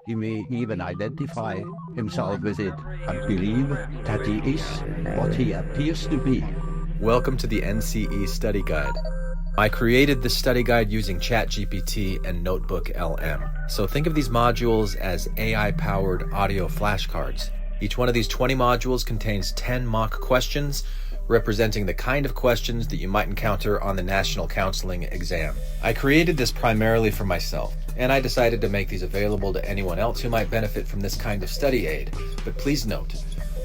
He may even identify himself with it and believe that he is what he appears to be. Welcome to the NCE Study Guide. I created this study guide using ChatGPT and Notebook LM. So think of these modules as AI-powered audio flashcards. Each one of these 20 modules contains 10 mock questions, representing the kind of questions that you might encounter on the National Counseling exam. I created this primarily for myself, and I decided to make these available to anyone else who might benefit from this kind of study aid. But please note,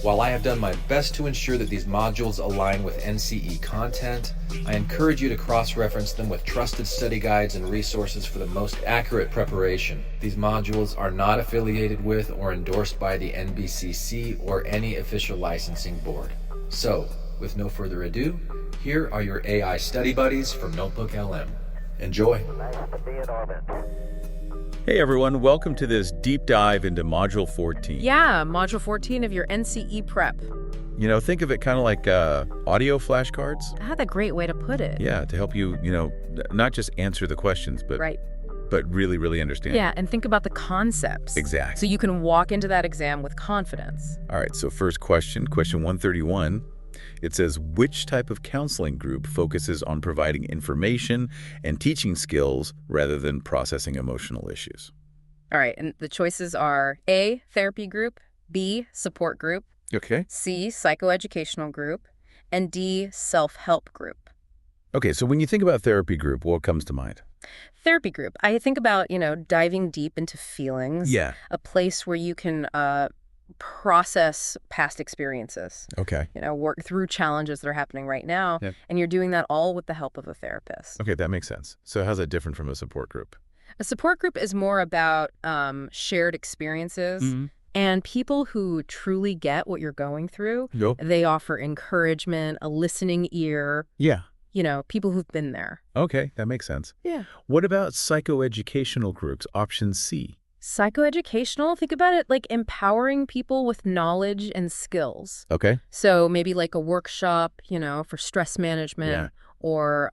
while I have done my best to ensure that these modules align with NCE content, I encourage you to cross-reference them with trusted study guides and resources for the most accurate preparation. These modules are not affiliated with or endorsed by the NBCC or any official licensing board. So, with no further ado, here are your AI study buddies from Notebook LM. Enjoy! Hey everyone, welcome to this deep dive into Module 14. Yeah, Module 14 of your NCE prep. You know, think of it kind of like audio flashcards. That's a great way to put it. Yeah, to help you, not just answer the questions, but really, really understand. Yeah, and think about the concepts. Exactly. So you can walk into that exam with confidence. All right, so first question 131. It says, which type of counseling group focuses on providing information and teaching skills rather than processing emotional issues? All right, and the choices are A, therapy group, B, support group, Okay. C, psychoeducational group, and D, self-help group. Okay, so when you think about therapy group, what comes to mind? Therapy group, I think about, diving deep into feelings. Yeah. A place where you can process past experiences. Okay. Work through challenges that are happening right now. Yep. And you're doing that all with the help of a therapist. Okay, that makes sense. So how's that different from a support group? A support group is more about shared experiences and people who truly get what you're going through. Yep. They offer encouragement, a listening ear, Yeah. People who've been there. Okay, that makes sense. Yeah. What about psychoeducational groups, option C? Psychoeducational, think about it like empowering people with knowledge and skills. Okay. So maybe like a workshop, for stress management Yeah. or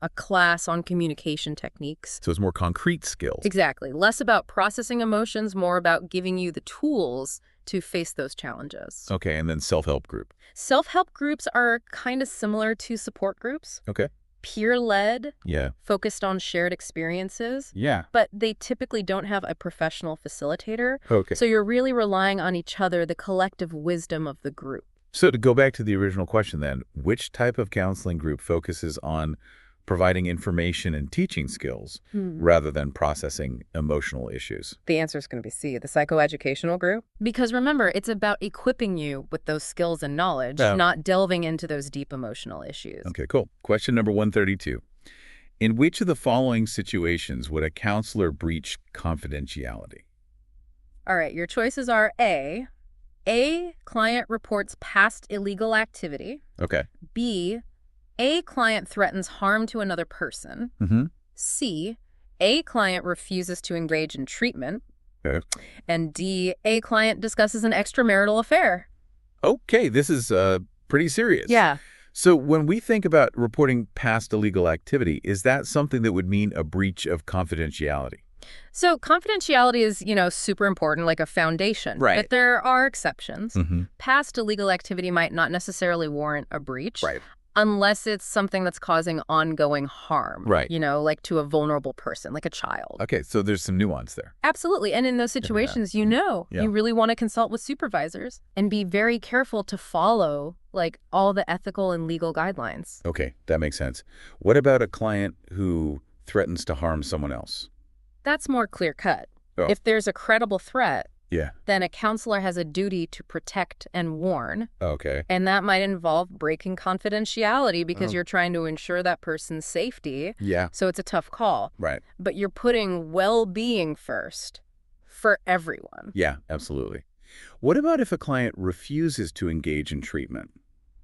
a class on communication techniques. So it's more concrete skills. Exactly. Less about processing emotions, more about giving you the tools to face those challenges. Okay, and then self-help group. Self-help groups are kind of similar to support groups. Okay. Peer-led, Yeah. focused on shared experiences, Yeah. but they typically don't have a professional facilitator. Okay. So you're really relying on each other, the collective wisdom of the group. So to go back to the original question then, which type of counseling group focuses on providing information and teaching skills rather than processing emotional issues? The answer is going to be C, the psychoeducational group. Because remember, it's about equipping you with those skills and knowledge, not delving into those deep emotional issues. Okay, cool. Question number 132. In which of the following situations would a counselor breach confidentiality? All right, your choices are A, client reports past illegal activity. Okay. B, a client threatens harm to another person. C, a client refuses to engage in treatment. Okay. And D, a client discusses an extramarital affair. Okay, this is pretty serious. Yeah. So when we think about reporting past illegal activity, is that something that would mean a breach of confidentiality? So confidentiality is, super important, like a foundation. Right. But there are exceptions. Past illegal activity might not necessarily warrant a breach. Right. Unless it's something that's causing ongoing harm. Right. Like to a vulnerable person, like a child. Okay, so there's some nuance there. Absolutely. And in those situations, you really want to consult with supervisors and be very careful to follow all the ethical and legal guidelines. Okay, that makes sense. What about a client who threatens to harm someone else? That's more clear-cut. Oh. If there's a credible threat, Yeah. then a counselor has a duty to protect and warn. Okay. And that might involve breaking confidentiality because you're trying to ensure that person's safety. Yeah. So it's a tough call. Right. But you're putting well-being first for everyone. Yeah, absolutely. What about if a client refuses to engage in treatment?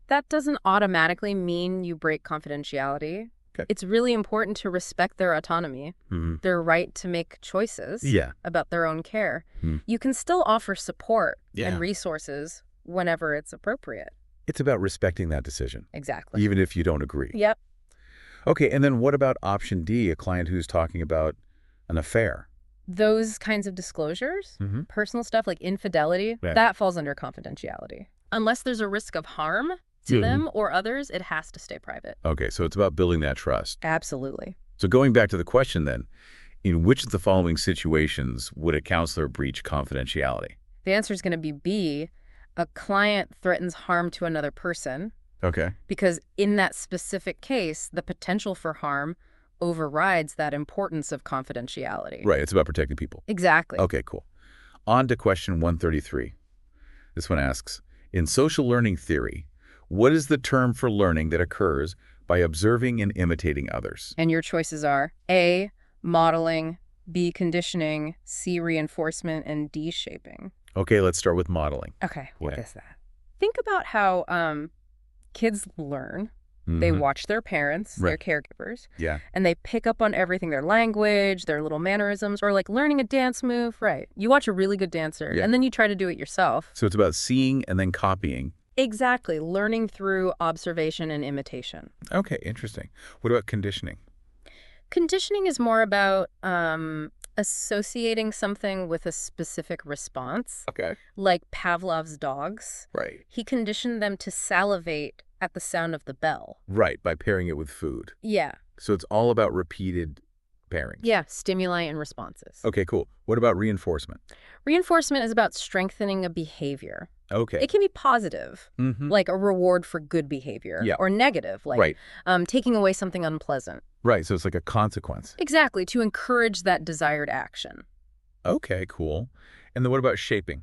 That doesn't automatically mean you break confidentiality. Okay. It's really important to respect their autonomy, their right to make choices about their own care. You can still offer support and resources whenever it's appropriate. It's about respecting that decision. Exactly. Even if you don't agree. Yep. Okay, and then what about option D, a client who's talking about an affair? Those kinds of disclosures, personal stuff like infidelity, that falls under confidentiality. Unless there's a risk of harm to them or others, it has to stay private. Okay, so it's about building that trust. Absolutely. So going back to the question then, in which of the following situations would a counselor breach confidentiality? The answer is going to be B, a client threatens harm to another person. Okay. Because in that specific case, the potential for harm overrides that importance of confidentiality. Right, it's about protecting people. Exactly. Okay, cool. On to question 133. This one asks, in social learning theory, what is the term for learning that occurs by observing and imitating others? And your choices are A, modeling, B, conditioning, C, reinforcement, and D, shaping. Okay, let's start with modeling. Okay, what is that? Think about how kids learn. They watch their parents, their caregivers, and they pick up on everything, their language, their little mannerisms, or like learning a dance move. Right. You watch a really good dancer, and then you try to do it yourself. So it's about seeing and then copying. Exactly. Learning through observation and imitation. Okay, interesting. What about conditioning? Conditioning is more about associating something with a specific response. Okay. Like Pavlov's dogs. Right. He conditioned them to salivate at the sound of the bell. Right, by pairing it with food. Yeah. So it's all about repeated pairings. Yeah, stimuli and responses. Okay, cool. What about reinforcement? Reinforcement is about strengthening a behavior. Okay. It can be positive, like a reward for good behavior, or negative, like taking away something unpleasant. Right, so it's like a consequence. Exactly, to encourage that desired action. Okay, cool. And then what about shaping?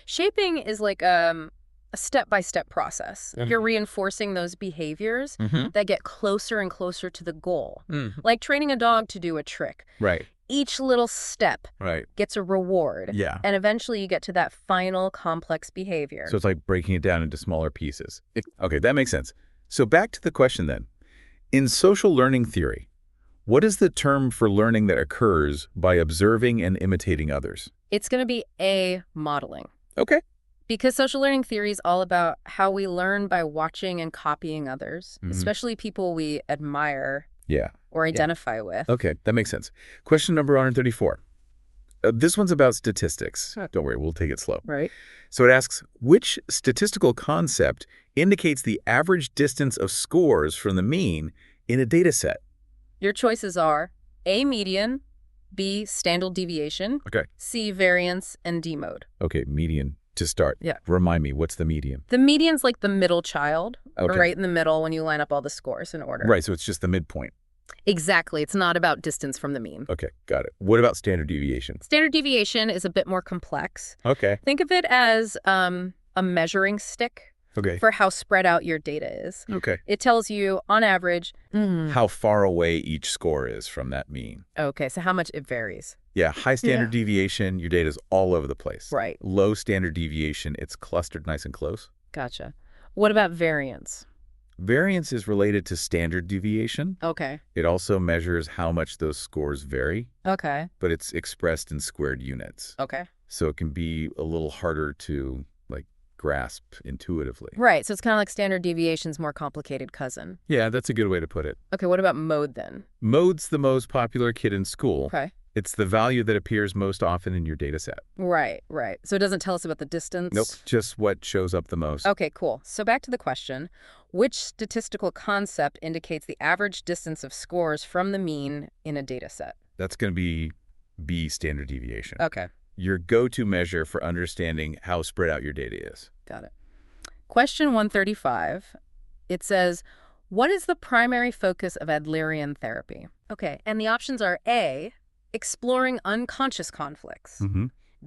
Shaping is like a step-by-step process. You're reinforcing those behaviors that get closer and closer to the goal. Like training a dog to do a trick. Right. Each little step gets a reward. Yeah. And eventually you get to that final complex behavior. So it's like breaking it down into smaller pieces. Okay, that makes sense. So back to the question then. In social learning theory, what is the term for learning that occurs by observing and imitating others? It's going to be A, modeling. Okay. Because social learning theory is all about how we learn by watching and copying others, especially people we admire or identify with. Okay, that makes sense. Question number 134. This one's about statistics. Don't worry, we'll take it slow. Right. So it asks, which statistical concept indicates the average distance of scores from the mean in a data set? Your choices are A, median, B, standard deviation, C, variance, and D, mode. Okay, median to start. Yeah. Remind me, what's the median? The median's like the middle child, right in the middle when you line up all the scores in order. Right, so it's just the midpoint. Exactly. It's not about distance from the mean. Okay, got it. What about standard deviation? Standard deviation is a bit more complex. Okay. Think of it as a measuring stick for how spread out your data is. Okay. It tells you, on average, how far away each score is from that mean. Okay, so how much it varies. Yeah, high standard deviation, your data's all over the place. Right. Low standard deviation, it's clustered nice and close. Gotcha. What about variance? Variance is related to standard deviation. Okay. It also measures how much those scores vary. Okay. But it's expressed in squared units. Okay. So it can be a little harder to grasp intuitively. Right. So it's kind of like standard deviation's more complicated cousin. Yeah, that's a good way to put it. Okay. What about mode then? Mode's the most popular kid in school. Okay. It's the value that appears most often in your data set. Right, right. So it doesn't tell us about the distance? Nope, just what shows up the most. Okay, cool. So back to the question. Which statistical concept indicates the average distance of scores from the mean in a data set? That's going to be B, standard deviation. Okay. Your go-to measure for understanding how spread out your data is. Got it. Question 135. It says, what is the primary focus of Adlerian therapy? Okay, and the options are A, exploring unconscious conflicts.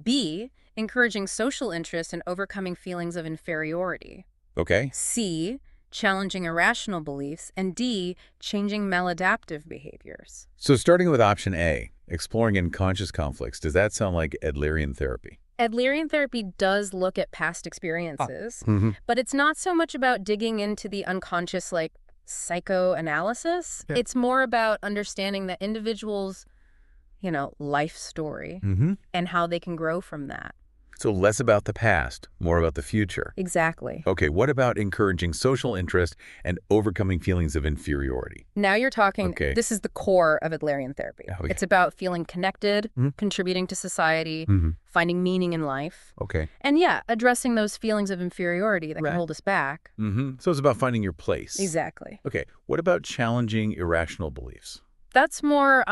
B, encouraging social interest and overcoming feelings of inferiority. Okay. C, challenging irrational beliefs. And D, changing maladaptive behaviors. So starting with option A, exploring unconscious conflicts, does that sound like Adlerian therapy? Adlerian therapy does look at past experiences, but it's not so much about digging into the unconscious like psychoanalysis. Yeah. It's more about understanding the individual's life story and how they can grow from that. So less about the past, more about the future. Exactly. Okay, what about encouraging social interest and overcoming feelings of inferiority? Now you're talking, Okay. this is the core of Adlerian therapy. Okay. It's about feeling connected, Mhm. contributing to society, Mm-hmm. finding meaning in life, Okay. and yeah, addressing those feelings of inferiority that Right. can hold us back. Mm-hmm. So it's about finding your place. Exactly. Okay, what about challenging irrational beliefs? That's more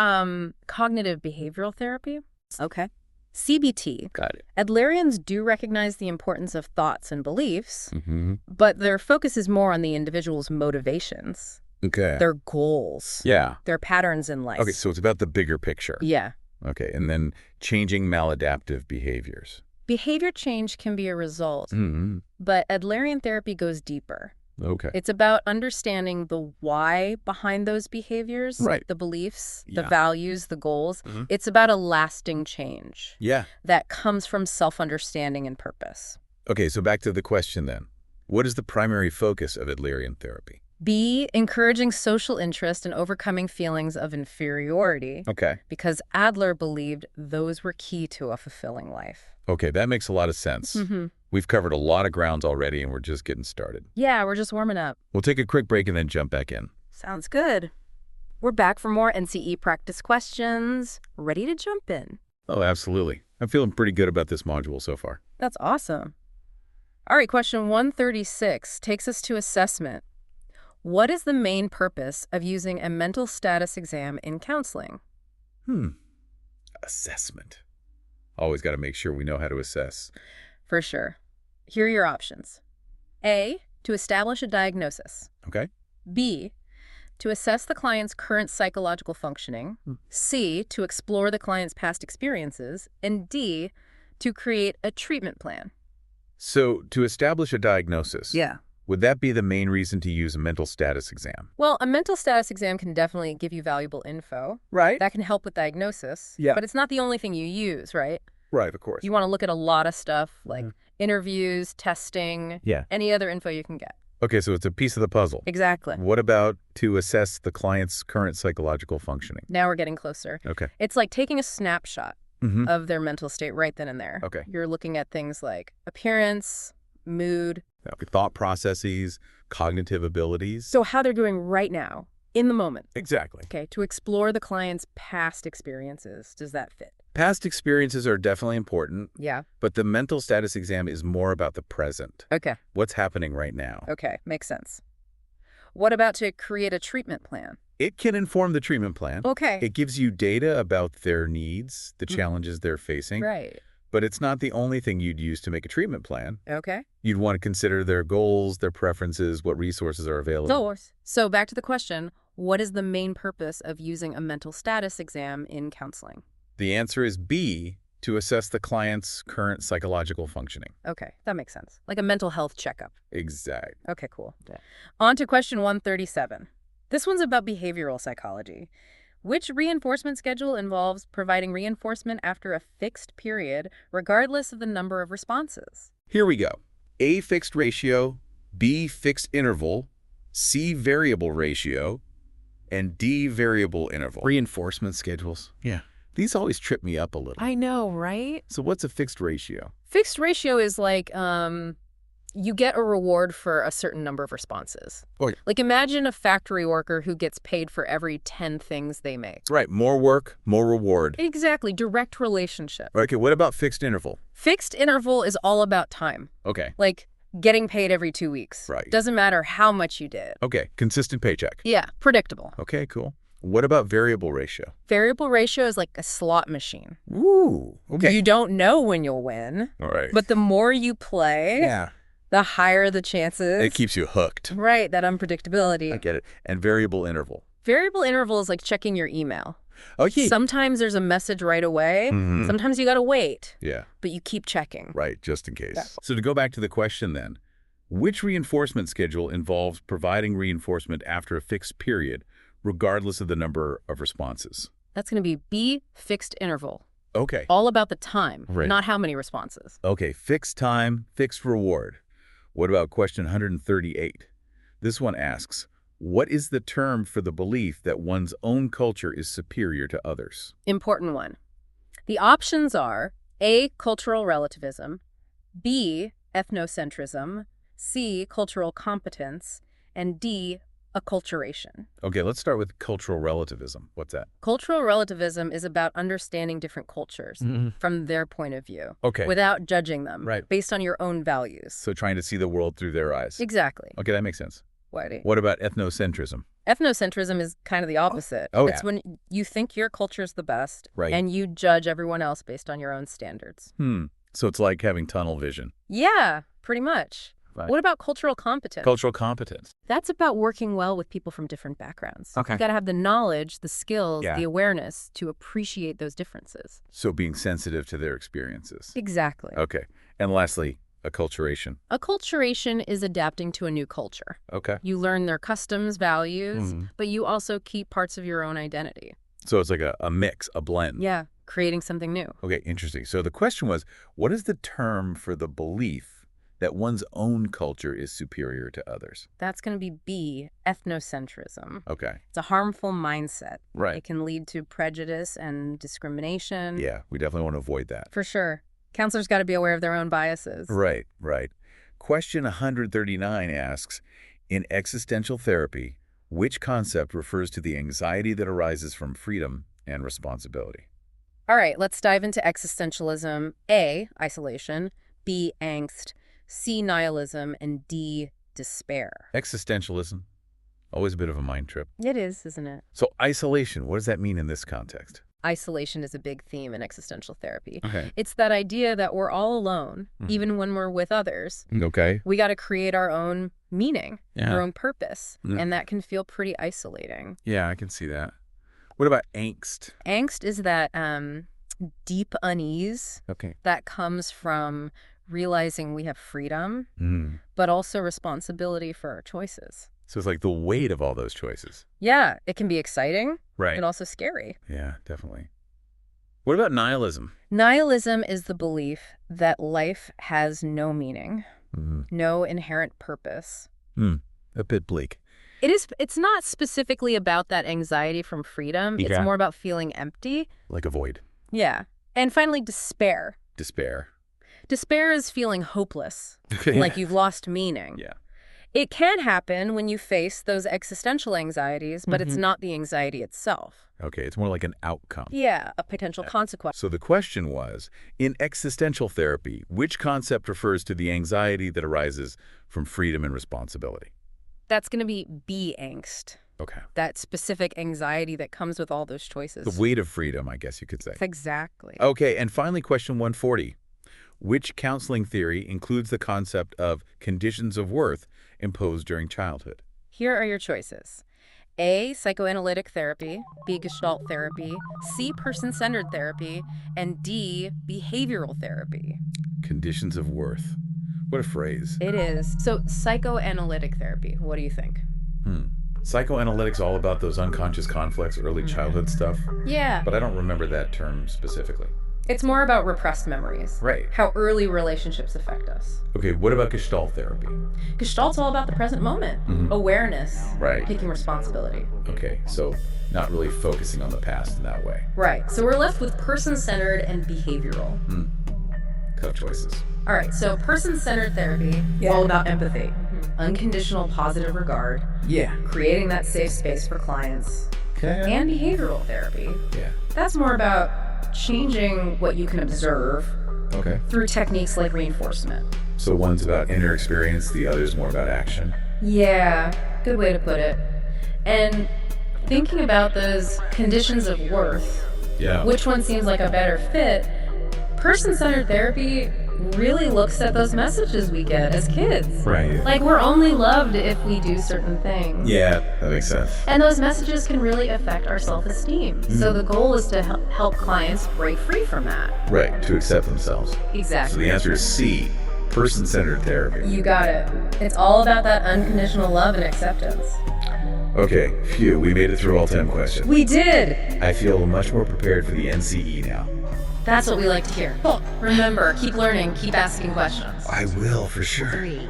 cognitive behavioral therapy. Okay. CBT. Got it. Adlerians do recognize the importance of thoughts and beliefs, Mm-hmm. but their focus is more on the individual's motivations, Okay. their goals, Yeah. their patterns in life. Okay, so it's about the bigger picture. Yeah. Okay, and then changing maladaptive behaviors. Behavior change can be a result, Mm-hmm. but Adlerian therapy goes deeper. Okay. It's about understanding the why behind those behaviors, Right. the beliefs, the Yeah. values, the goals. Mhm. It's about a lasting change Yeah. that comes from self-understanding and purpose. Okay, so back to the question then. What is the primary focus of Adlerian therapy? B, encouraging social interest and overcoming feelings of inferiority, Okay. because Adler believed those were key to a fulfilling life. Okay, that makes a lot of sense. Mm-hmm. We've covered a lot of grounds already, and we're just getting started. Yeah, we're just warming up. We'll take a quick break and then jump back in. Sounds good. We're back for more NCE practice questions. Ready to jump in. Oh, absolutely. I'm feeling pretty good about this module so far. That's awesome. All right, question 136 takes us to assessment. What is the main purpose of using a mental status exam in counseling? Assessment. Always got to make sure we know how to assess. For sure. Here are your options. A, to establish a diagnosis. Okay? B, to assess the client's current psychological functioning. C, to explore the client's past experiences. And D, to create a treatment plan. So, to establish a diagnosis, Yeah. would that be the main reason to use a mental status exam? Well, a mental status exam can definitely give you valuable info. Right. That can help with diagnosis. Yeah. But it's not the only thing you use, right? Right, of course. You want to look at a lot of stuff like interviews, testing, Yeah. any other info you can get. Okay, so it's a piece of the puzzle. Exactly. What about to assess the client's current psychological functioning? Now we're getting closer. Okay. It's like taking a snapshot Mm-hmm. of their mental state right then and there. Okay. You're looking at things like appearance, mood, Thought processes, cognitive abilities. so how they're doing right now, in the moment. Exactly. Okay, to explore the client's past experiences. Does that fit? Past experiences are definitely important, Yeah. but the mental status exam is more about the present. Okay. What's happening right now? Okay, makes sense. What about to create a treatment plan? It can inform the treatment plan. Okay. It gives you data about their needs, the challenges they're facing, Right. but it's not the only thing you'd use to make a treatment plan. Okay. You'd want to consider their goals, their preferences, what resources are available. Doors. So back to the question, what is the main purpose of using a mental status exam in counseling? The answer is B, to assess the client's current psychological functioning. Okay, that makes sense. Like a mental health checkup. Exact. Okay, cool. On to question 137. This one's about behavioral psychology. Which reinforcement schedule involves providing reinforcement after a fixed period, regardless of the number of responses? Here we go. A fixed ratio, B fixed interval, C variable ratio, and D variable interval. Reinforcement schedules. Yeah. These always trip me up a little. I know, right? So what's a fixed ratio? Fixed ratio is like you get a reward for a certain number of responses. Oh, yeah. Like imagine a factory worker who gets paid for every 10 things they make. Right, more work, more reward. Exactly, direct relationship. Okay, what about fixed interval? Fixed interval is all about time. Okay. Like getting paid every 2 weeks. Right. Doesn't matter how much you did. Okay, consistent paycheck. Yeah, predictable. Okay, cool. What about variable ratio? Variable ratio is like a slot machine. Ooh, okay. You don't know when you'll win, All right. but the more you play, yeah, the higher the chances. it keeps you hooked. Right, that unpredictability. I get it. And variable interval. Variable interval is like checking your email. Oh, yeah. Sometimes there's a message right away. Mhm. Sometimes you got to wait, Yeah, but you keep checking. right, just in case. Yeah. So to go back to the question then, which reinforcement schedule involves providing reinforcement after a fixed period, regardless of the number of responses? That's going to be B, fixed interval. Okay. All about the time, Right. not how many responses. Okay, fixed time, fixed reward. What about question 138? This one asks, what is the term for the belief that one's own culture is superior to others? Important one. The options are A, cultural relativism, B, ethnocentrism, C, cultural competence, and D, acculturation. Okay, let's start with cultural relativism. What's that? Cultural relativism is about understanding different cultures from their point of view Okay. without judging them Right. based on your own values. So trying to see the world through their eyes. Exactly. Okay, that makes sense. Whitey. What about ethnocentrism? Ethnocentrism is kind of the opposite. Oh, It's yeah. when you think your culture's the best Right. and you judge everyone else based on your own standards. So it's like having tunnel vision. Yeah, pretty much. Right. What about cultural competence? Cultural competence. That's about working well with people from different backgrounds. Okay. You got to have the knowledge, the skills, Yeah. the awareness to appreciate those differences. So being sensitive to their experiences. Exactly. Okay. And lastly, acculturation. Acculturation is adapting to a new culture. Okay. You learn their customs, values, but you also keep parts of your own identity. So it's like a mix, a blend. Yeah, creating something new. Okay, interesting. So the question was, what is the term for the belief that one's own culture is superior to others? That's going to be B, ethnocentrism. Okay. It's a harmful mindset. Right. It can lead to prejudice and discrimination. Yeah, we definitely want to avoid that. For sure. Counselors got to be aware of their own biases. Right, right. Question 139 asks, in existential therapy, which concept refers to the anxiety that arises from freedom and responsibility? All right, let's dive into existentialism. A, isolation. B, angst. C, nihilism. And D, despair. Existentialism, always a bit of a mind trip. It is, isn't it? So isolation, what does that mean in this context? Isolation is a big theme in existential therapy. Okay. It's that idea that we're all alone, even when we're with others. Okay. We got to create our own meaning, Yeah. our own purpose, Yeah. and that can feel pretty isolating. Yeah, I can see that. What about angst? Angst is that deep unease Okay. that comes from realizing we have freedom, Mm. but also responsibility for our choices. So it's like the weight of all those choices. Yeah, it can be exciting, Right. but also scary. Yeah, definitely. What about nihilism? Nihilism is the belief that life has no meaning, no inherent purpose. A bit bleak. It's not specifically about that anxiety from freedom. It's Yeah. more about feeling empty. Like a void. Yeah. And finally, despair. Despair. Despair is feeling hopeless, Okay. like you've lost meaning. Yeah. It can happen when you face those existential anxieties, but it's not the anxiety itself. Okay, it's more like an outcome. Yeah, a potential consequence. So the question was, in existential therapy, which concept refers to the anxiety that arises from freedom and responsibility? That's going to be B, angst. Okay. That specific anxiety that comes with all those choices. The weight of freedom, I guess you could say. Exactly. Okay, and finally, question 140. Which counseling theory includes the concept of conditions of worth imposed during childhood? Here are your choices. A, psychoanalytic therapy, B, gestalt therapy, C, person-centered therapy, and D, behavioral therapy. Conditions of worth. What a phrase. It is. So psychoanalytic therapy, what do you think? Psychoanalytics all about those unconscious conflicts, early childhood stuff, Yeah. but I don't remember that term specifically. It's more about repressed memories. Right. How early relationships affect us. Okay, what about gestalt therapy? Gestalt's all about the present moment. Awareness. Right. Taking responsibility. Okay, so not really focusing on the past in that way. Right. So we're left with person-centered and behavioral. Tough choices. All right. So person-centered therapy is all about empathy, unconditional positive regard, creating that safe space for clients, Okay. and behavioral therapy. Yeah. That's more about changing what you can observe Okay. through techniques like reinforcement. So one's about inner experience, the other's more about action. Yeah, good way to put it. And thinking about those conditions of worth, Yeah. which one seems like a better fit, person-centered therapy really looks at those messages we get as kids. Right. Like, we're only loved if we do certain things. Yeah, that makes sense. And those messages can really affect our self-esteem. So the goal is to help clients break free from that. Right, to accept themselves. So Exactly. the answer is C, person-centered therapy. You got it. It's all about that unconditional love and acceptance. Okay, phew, we made it through all 10 questions. We did! I feel much more prepared for the NCE now. That's what we like to hear. Remember, keep learning, keep asking questions. I will, for sure. 3.